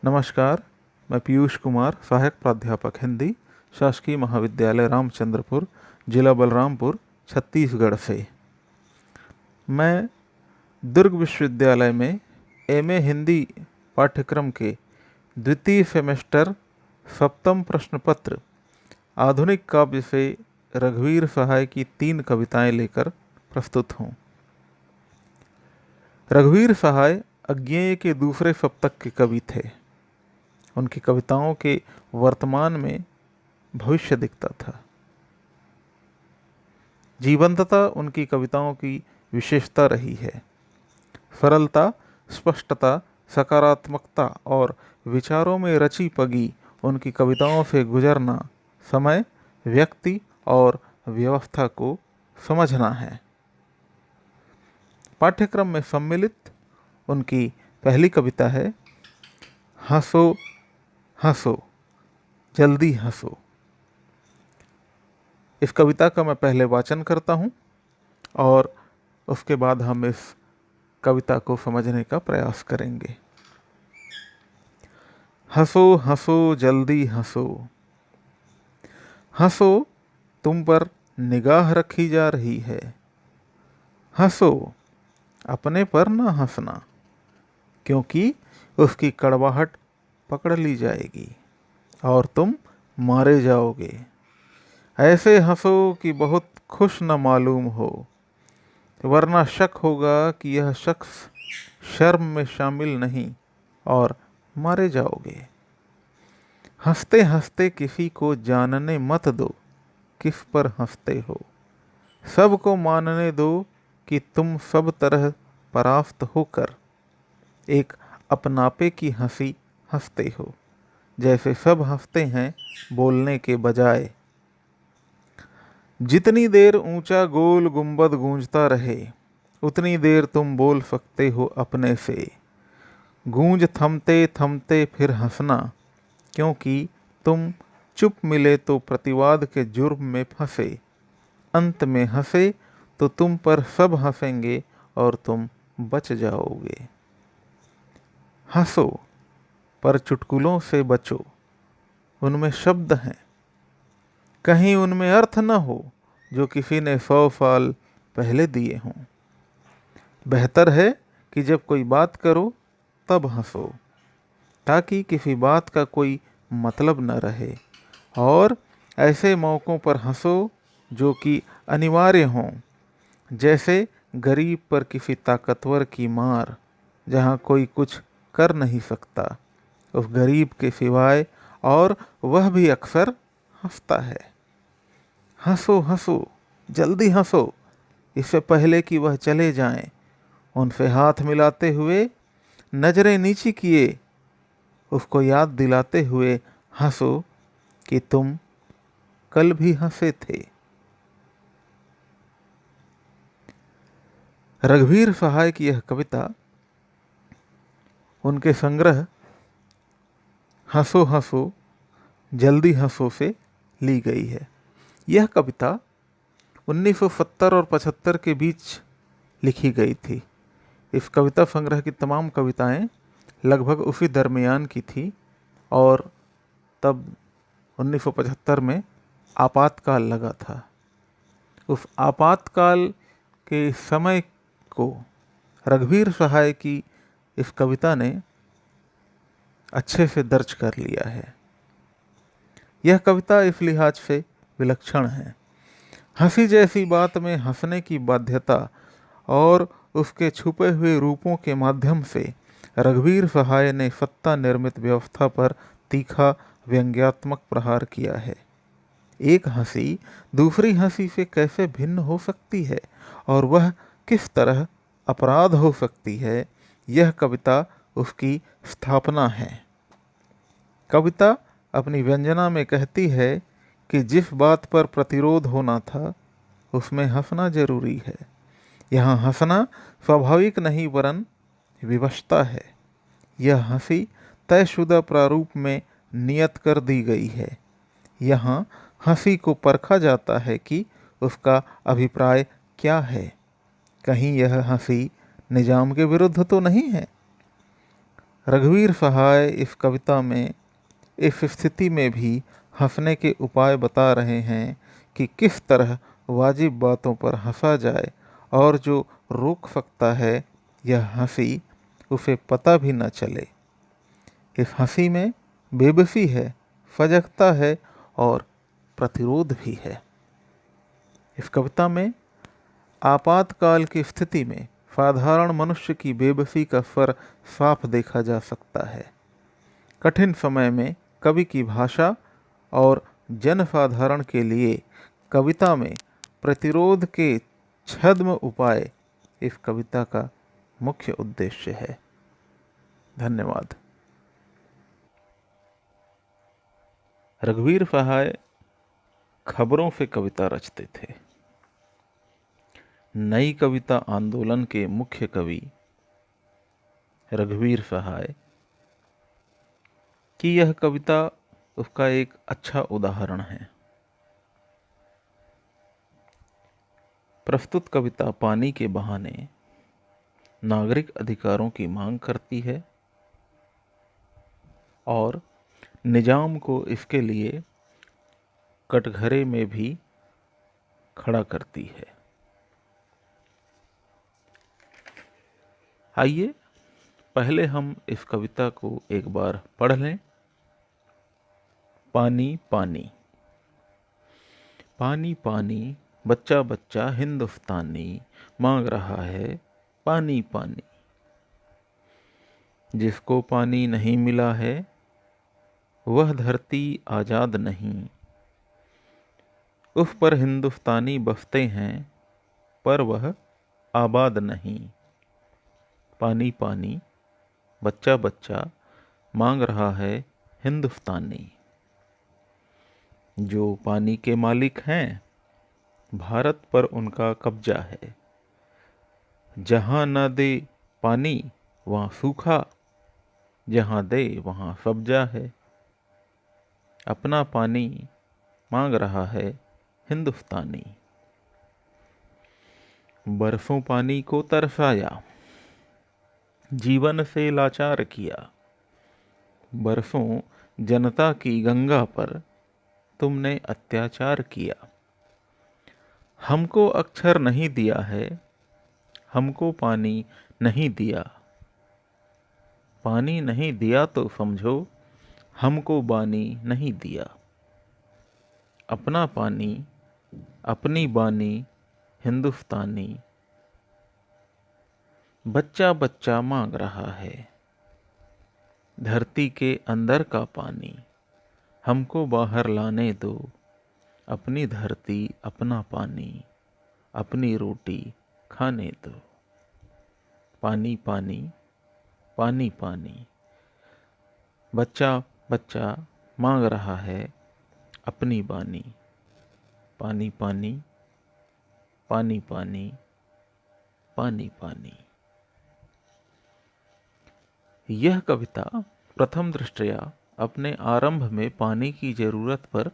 नमस्कार। मैं पीयूष कुमार, सहायक प्राध्यापक हिंदी, शासकीय महाविद्यालय रामचंद्रपुर, जिला बलरामपुर, छत्तीसगढ़ से। मैं दुर्ग विश्वविद्यालय में एमए हिंदी पाठ्यक्रम के द्वितीय सेमेस्टर सप्तम प्रश्न पत्र आधुनिक काव्य से रघुवीर सहाय की 3 कविताएं लेकर प्रस्तुत हूँ। रघुवीर सहाय अज्ञेय के दूसरे सप्तक के कवि थे। उनकी कविताओं के वर्तमान में भविष्य दिखता था। जीवंतता उनकी कविताओं की विशेषता रही है। सरलता, स्पष्टता, सकारात्मकता और विचारों में रची पगी उनकी कविताओं से गुजरना समय, व्यक्ति और व्यवस्था को समझना है। पाठ्यक्रम में सम्मिलित उनकी पहली कविता है हंसो हंसो जल्दी हंसो। इस कविता का मैं पहले वाचन करता हूँ और उसके बाद हम इस कविता को समझने का प्रयास करेंगे। हंसो हंसो जल्दी हंसो, हंसो तुम पर निगाह रखी जा रही है। हंसो अपने पर न हंसना, क्योंकि उसकी कड़वाहट पकड़ ली जाएगी और तुम मारे जाओगे। ऐसे हंसो कि बहुत खुश न मालूम हो, वरना शक होगा कि यह शख्स शर्म में शामिल नहीं और मारे जाओगे। हंसते हंसते किसी को जानने मत दो किस पर हंसते हो। सबको मानने दो कि तुम सब तरह परास्त होकर एक अपनापे की हंसी हंसते हो, जैसे सब हंसते हैं बोलने के बजाय। जितनी देर ऊंचा गोल गुंबद गूंजता रहे, उतनी देर तुम बोल सकते हो अपने से। गूंज थमते थमते फिर हंसना, क्योंकि तुम चुप मिले तो प्रतिवाद के जुर्म में फंसे। अंत में हंसे तो तुम पर सब हंसेंगे और तुम बच जाओगे। हंसो पर चुटकुलों से बचो, उनमें शब्द हैं, कहीं उनमें अर्थ न हो जो किसी ने 100 साल पहले दिए हों। बेहतर है कि जब कोई बात करो तब हंसो, ताकि किसी बात का कोई मतलब न रहे। और ऐसे मौक़ों पर हंसो जो कि अनिवार्य हों, जैसे गरीब पर किसी ताकतवर की मार, जहाँ कोई कुछ कर नहीं सकता उस गरीब के सिवाय, और वह भी अक्सर हंसता है। हंसो हंसो जल्दी हंसो, इससे पहले कि वह चले जाएं। उनसे हाथ मिलाते हुए, नजरें नीची किए, उसको याद दिलाते हुए हंसो कि तुम कल भी हंसे थे। रघुवीर सहाय की यह कविता उनके संग्रह हंसो हंसो जल्दी हंसो से ली गई है। यह कविता 1970 और 75 के बीच लिखी गई थी। इस कविता संग्रह की तमाम कविताएं लगभग उसी दरमियान की थी और तब 1975 में आपातकाल लगा था। उस आपातकाल के समय को रघुवीर सहाय की इस कविता ने अच्छे से दर्ज कर लिया है। यह कविता इस लिहाज से विलक्षण है। हंसी जैसी बात में हंसने की बाध्यता और उसके छुपे हुए रूपों के माध्यम से रघुवीर सहाय ने सत्ता निर्मित व्यवस्था पर तीखा व्यंग्यात्मक प्रहार किया है। एक हंसी दूसरी हंसी से कैसे भिन्न हो सकती है और वह किस तरह अपराध हो सकती है, यह कविता उसकी स्थापना है। कविता अपनी व्यंजना में कहती है कि जिस बात पर प्रतिरोध होना था उसमें हंसना जरूरी है। यहाँ हंसना स्वाभाविक नहीं वरन विवशता है। यह हंसी तयशुदा प्रारूप में नियत कर दी गई है। यहाँ हंसी को परखा जाता है कि उसका अभिप्राय क्या है। कहीं यह हंसी निजाम के विरुद्ध तो नहीं है। रघुवीर सहाय इस कविता में इस स्थिति में भी हंसने के उपाय बता रहे हैं कि किस तरह वाजिब बातों पर हंसा जाए और जो रोक सकता है यह हंसी उसे पता भी न चले। इस हंसी में बेबसी है, सजगता है और प्रतिरोध भी है। इस कविता में आपातकाल की स्थिति में साधारण मनुष्य की बेबसी का स्वर साफ देखा जा सकता है। कठिन समय में कवि की भाषा और जनसाधारण के लिए कविता में प्रतिरोध के छद्म उपाय इस कविता का मुख्य उद्देश्य है। धन्यवाद। रघुवीर सहाय खबरों से कविता रचते थे। नई कविता आंदोलन के मुख्य कवि रघुवीर सहाय की यह कविता उसका एक अच्छा उदाहरण है। प्रस्तुत कविता पानी के बहाने नागरिक अधिकारों की मांग करती है और निजाम को इसके लिए कटघरे में भी खड़ा करती है। आइए पहले हम इस कविता को एक बार पढ़ लें। पानी पानी। पानी पानी बच्चा बच्चा हिंदुस्तानी मांग रहा है पानी पानी। जिसको पानी नहीं मिला है वह धरती आजाद नहीं। उस पर हिंदुस्तानी बसते हैं पर वह आबाद नहीं। पानी पानी बच्चा बच्चा मांग रहा है हिंदुस्तानी। जो पानी के मालिक हैं भारत पर उनका कब्जा है। जहाँ न दे पानी वहाँ सूखा, जहाँ दे वहाँ सब्जा है। अपना पानी मांग रहा है हिंदुस्तानी। बरसों पानी को तरसाया, जीवन से लाचार किया। बरसों जनता की गंगा पर तुमने अत्याचार किया। हमको अक्षर नहीं दिया है, हमको पानी नहीं दिया। पानी नहीं दिया तो समझो हमको बानी नहीं दिया। अपना पानी अपनी बानी हिंदुस्तानी। बच्चा बच्चा मांग रहा है धरती के अंदर का पानी। हमको बाहर लाने दो अपनी धरती अपना पानी। अपनी रोटी खाने दो। पानी पानी पानी पानी। बच्चा बच्चा मांग रहा है अपनी बानी। पानी पानी पानी पानी पानी पानी। यह कविता प्रथम दृष्टया अपने आरंभ में पानी की जरूरत पर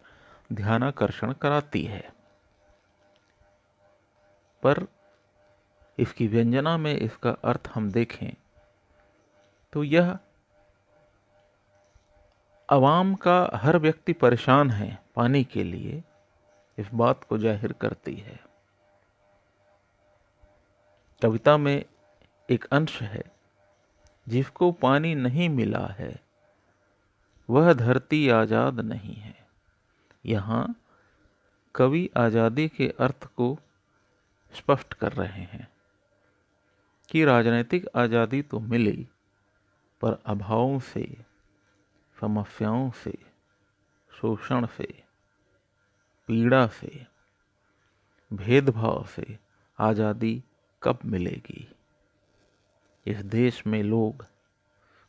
ध्यानाकर्षण कराती है, पर इसकी व्यंजना में इसका अर्थ हम देखें तो यह अवाम का हर व्यक्ति परेशान है पानी के लिए, इस बात को जाहिर करती है। कविता में एक अंश है, जिसको पानी नहीं मिला है वह धरती आजाद नहीं है। यहाँ कवि आजादी के अर्थ को स्पष्ट कर रहे हैं कि राजनीतिक आजादी तो मिली पर अभावों से, समस्याओं से, शोषण से, पीड़ा से, भेदभाव से आजादी कब मिलेगी। इस देश में लोग,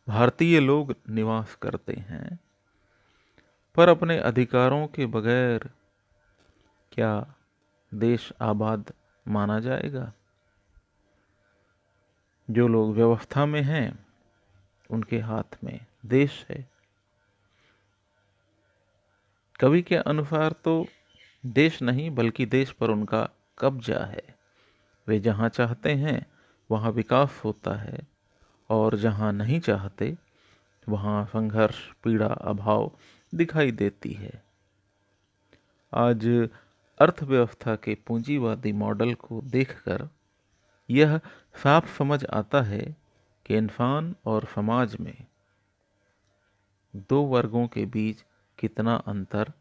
भारतीय लोग निवास करते हैं, पर अपने अधिकारों के बगैर क्या देश आबाद माना जाएगा। जो लोग व्यवस्था में हैं उनके हाथ में देश है। कवि के अनुसार तो देश नहीं बल्कि देश पर उनका कब्जा है। वे जहाँ चाहते हैं वहाँ विकास होता है और जहाँ नहीं चाहते वहाँ संघर्ष, पीड़ा, अभाव दिखाई देती है। आज अर्थव्यवस्था के पूंजीवादी मॉडल को देखकर यह साफ समझ आता है कि इंसान और समाज में दो वर्गों के बीच कितना अंतर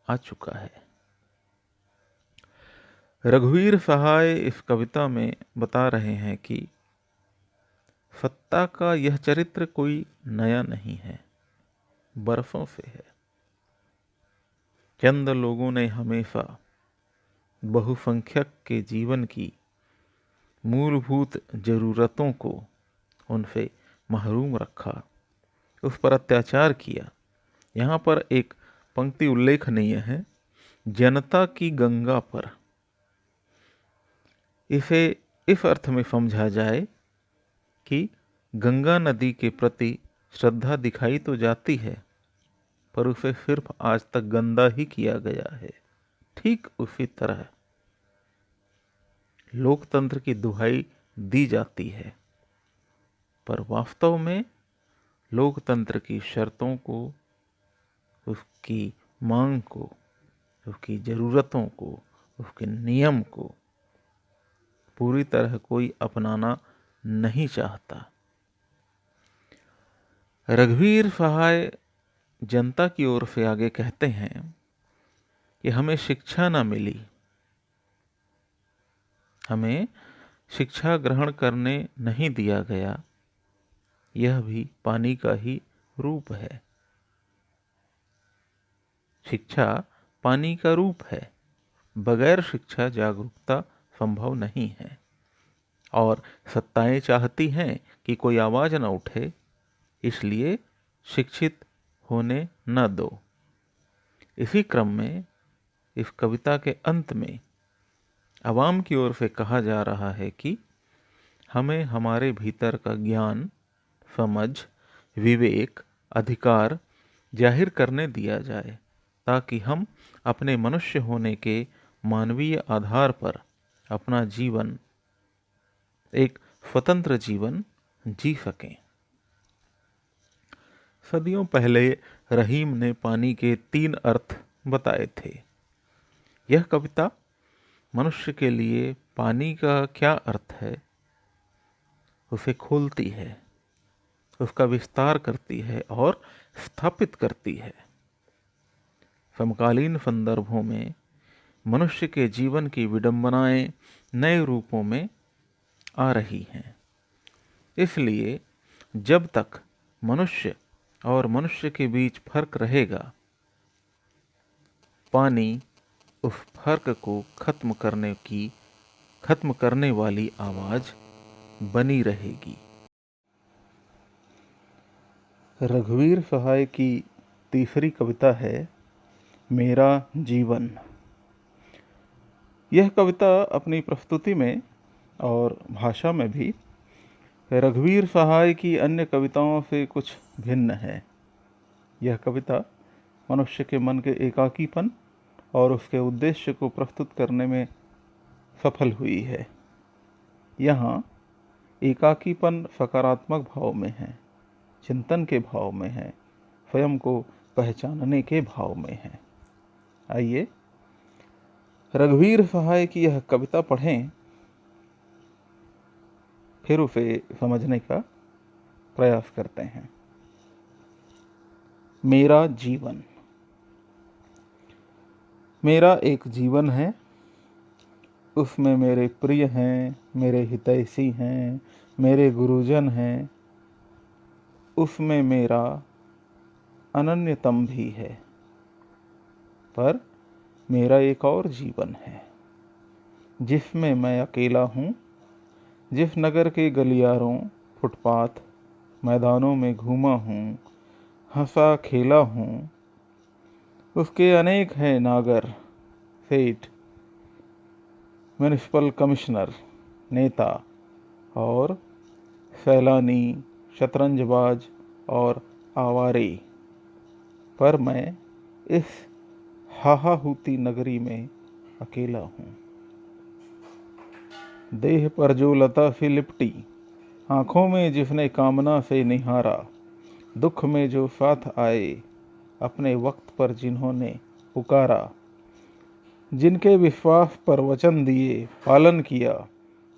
आ चुका है। रघुवीर सहाय इस कविता में बता रहे हैं कि सत्ता का यह चरित्र कोई नया नहीं है, बरसों से है। चंद लोगों ने हमेशा बहुसंख्यक के जीवन की मूलभूत जरूरतों को उनसे महरूम रखा, उस पर अत्याचार किया। यहाँ पर एक पंक्ति उल्लेखनीय है, जनता की गंगा पर। इसे इस अर्थ में समझा जाए कि गंगा नदी के प्रति श्रद्धा दिखाई तो जाती है, पर उसे सिर्फ आज तक गंदा ही किया गया है। ठीक उसी तरह लोकतंत्र की दुहाई दी जाती है, पर वास्तव में लोकतंत्र की शर्तों को, उसकी मांग को, उसकी ज़रूरतों को, उसके नियम को पूरी तरह कोई अपनाना नहीं चाहता। रघुवीर सहाय जनता की ओर से आगे कहते हैं कि हमें शिक्षा न मिली, हमें शिक्षा ग्रहण करने नहीं दिया गया, यह भी पानी का ही रूप है। शिक्षा पानी का रूप है, बगैर शिक्षा जागरूकता संभव नहीं है। और सत्ताएं चाहती हैं कि कोई आवाज न उठे, इसलिए शिक्षित होने न दो। इसी क्रम में इस कविता के अंत में आवाम की ओर से कहा जा रहा है कि हमें हमारे भीतर का ज्ञान, समझ, विवेक, अधिकार जाहिर करने दिया जाए, ताकि हम अपने मनुष्य होने के मानवीय आधार पर अपना जीवन, एक स्वतंत्र जीवन जी सकें। सदियों पहले रहीम ने पानी के 3 अर्थ बताए थे। यह कविता मनुष्य के लिए पानी का क्या अर्थ है उसे खोलती है, उसका विस्तार करती है और स्थापित करती है। समकालीन संदर्भों में मनुष्य के जीवन की विडंबनाएं नए रूपों में आ रही हैं। इसलिए जब तक मनुष्य और मनुष्य के बीच फर्क रहेगा, पानी उस फर्क को खत्म करने वाली आवाज बनी रहेगी। रघुवीर सहाय की तीसरी कविता है मेरा जीवन। यह कविता अपनी प्रस्तुति में और भाषा में भी रघुवीर सहाय की अन्य कविताओं से कुछ भिन्न है। यह कविता मनुष्य के मन के एकाकीपन और उसके उद्देश्य को प्रस्तुत करने में सफल हुई है। यहाँ एकाकीपन सकारात्मक भाव में है, चिंतन के भाव में है, स्वयं को पहचानने के भाव में है। आइए रघुवीर सहाय की यह कविता पढ़ें, फिर उसे समझने का प्रयास करते हैं। मेरा जीवन। मेरा एक जीवन है, उसमें मेरे प्रिय हैं, मेरे हितैषी हैं, मेरे गुरुजन हैं, उसमें मेरा अनन्यतम भी है। पर मेरा एक और जीवन है जिसमें मैं अकेला हूँ, जिस नगर के गलियारों, फुटपाथ, मैदानों में घूमा हूँ, हंसा खेला हूँ, उसके अनेक हैं नागर, सेठ, म्यूनिसिपल कमिश्नर, नेता और सैलानी, शतरंजबाज और आवारे। पर मैं इस हाहाहूती नगरी में अकेला हूँ। देह पर जो लता सी लिपटी, आंखों में जिसने कामना से निहारा, दुख में जो साथ आए, अपने वक्त पर जिन्होंने पुकारा, जिनके विश्वास पर वचन दिए पालन किया,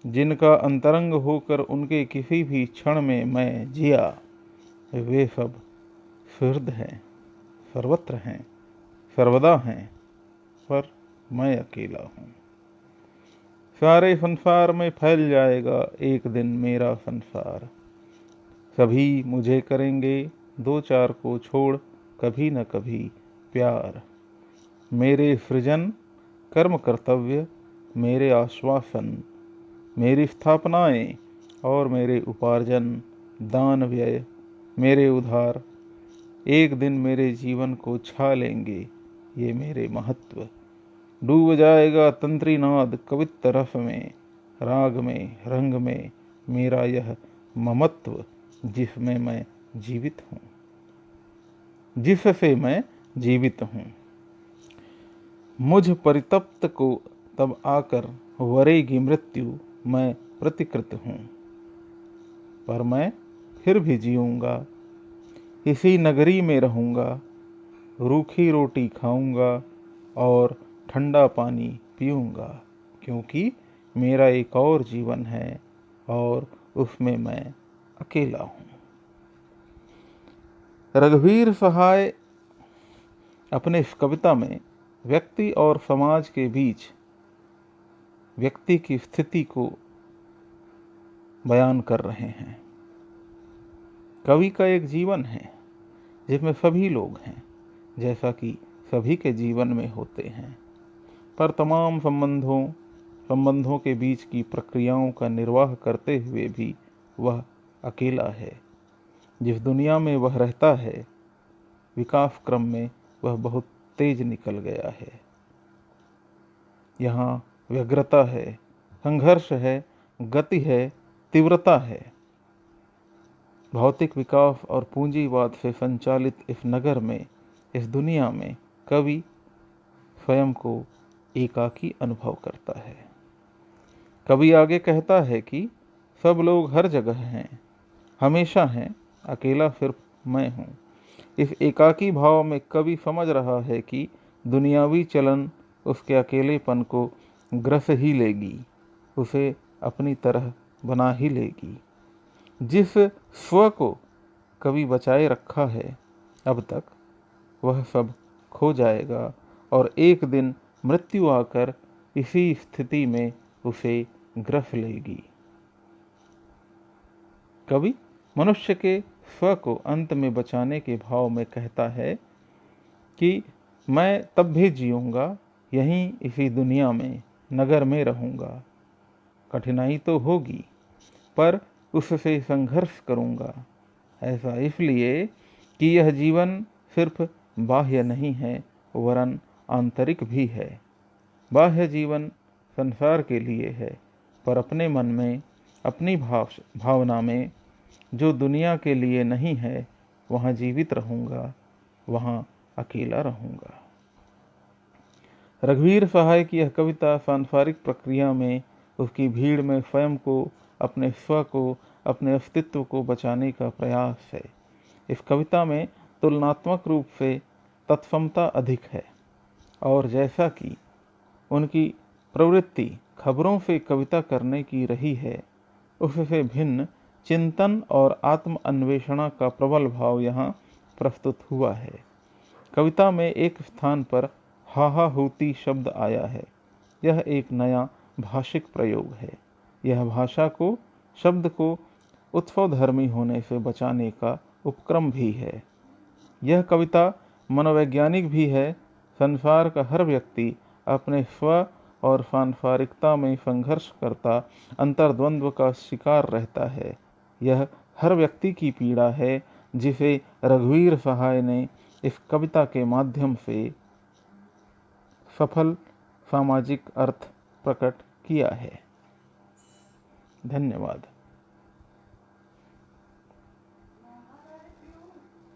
जिनका अंतरंग होकर उनके किसी भी क्षण में मैं जिया, वे सब सुहृद हैं, सर्वत्र हैं, सर्वदा हैं, पर मैं अकेला हूँ। सारे संसार में फैल जाएगा एक दिन मेरा संसार, सभी मुझे करेंगे दो चार को छोड़ कभी न कभी प्यार। मेरे सृजन कर्म कर्तव्य, मेरे आश्वासन, मेरी स्थापनाएं और मेरे उपार्जन, दान व्यय, मेरे उधार, एक दिन मेरे जीवन को छा लेंगे ये मेरे महत्व। डूब जाएगा तंत्रीनाद कवित्त रस में, राग में, रंग में, मेरा यह ममत्व, जिसमें मैं जीवित हूँ, जिससे मैं जीवित हूँ। मुझ परितप्त को तब आकर वरेगी मृत्यु, मैं प्रतिकृत हूँ, पर मैं फिर भी जीऊँगा, इसी नगरी में रहूँगा, रूखी रोटी खाऊँगा और ठंडा पानी पीऊँगा, क्योंकि मेरा एक और जीवन है और उसमें मैं अकेला हूँ। रघुवीर सहाय अपने इस कविता में व्यक्ति और समाज के बीच व्यक्ति की स्थिति को बयान कर रहे हैं। कवि का एक जीवन है जिसमें सभी लोग हैं, जैसा कि सभी के जीवन में होते हैं, पर तमाम संबंधों के बीच की प्रक्रियाओं का निर्वाह करते हुए भी वह अकेला है। जिस दुनिया में वह रहता है, विकास क्रम में वह बहुत तेज निकल गया है। यहाँ व्यग्रता है, संघर्ष है, गति है, तीव्रता है। भौतिक विकास और पूंजीवाद से संचालित इस नगर में, इस दुनिया में कवि स्वयं को एकाकी अनुभव करता है। कवि आगे कहता है कि सब लोग हर जगह हैं, हमेशा हैं, अकेला सिर्फ मैं हूँ। इस एकाकी भाव में कवि समझ रहा है कि दुनियावी चलन उसके अकेलेपन को ग्रस ही लेगी, उसे अपनी तरह बना ही लेगी। जिस स्व को कवि बचाए रखा है अब तक, वह सब खो जाएगा और एक दिन मृत्यु आकर इसी स्थिति में उसे ग्रस लेगी। कवि मनुष्य के स्व को अंत में बचाने के भाव में कहता है कि मैं तब भी जीऊँगा, यहीं इसी दुनिया में, नगर में रहूँगा। कठिनाई तो होगी, पर उससे संघर्ष करूँगा। ऐसा इसलिए कि यह जीवन सिर्फ बाह्य नहीं है, वरन आंतरिक भी है। बाह्य जीवन संसार के लिए है, पर अपने मन में, अपनी भावना में जो दुनिया के लिए नहीं है, वहाँ जीवित रहूँगा, वहाँ अकेला रहूँगा। रघुवीर सहाय की यह कविता सांसारिक प्रक्रिया में उसकी भीड़ में स्वयं को, अपने स्व को, अपने अस्तित्व को बचाने का प्रयास है। इस कविता में तुलनात्मक रूप से तत्समता अधिक है और जैसा कि उनकी प्रवृत्ति खबरों से कविता करने की रही है, उससे भिन्न चिंतन और आत्म अन्वेषणा का प्रबल भाव यहाँ प्रस्तुत हुआ है। कविता में एक स्थान पर हाहा हूती शब्द आया है। यह एक नया भाषिक प्रयोग है। यह भाषा को, शब्द को उत्सवधर्मी होने से बचाने का उपक्रम भी है। यह कविता मनोवैज्ञानिक भी है। संसार का हर व्यक्ति अपने स्व और सांसारिकता में संघर्ष करता अंतर्द्वंद्व का शिकार रहता है। यह हर व्यक्ति की पीड़ा है, जिसे रघुवीर सहाय ने इस कविता के माध्यम से सफल सामाजिक अर्थ प्रकट किया है। धन्यवाद।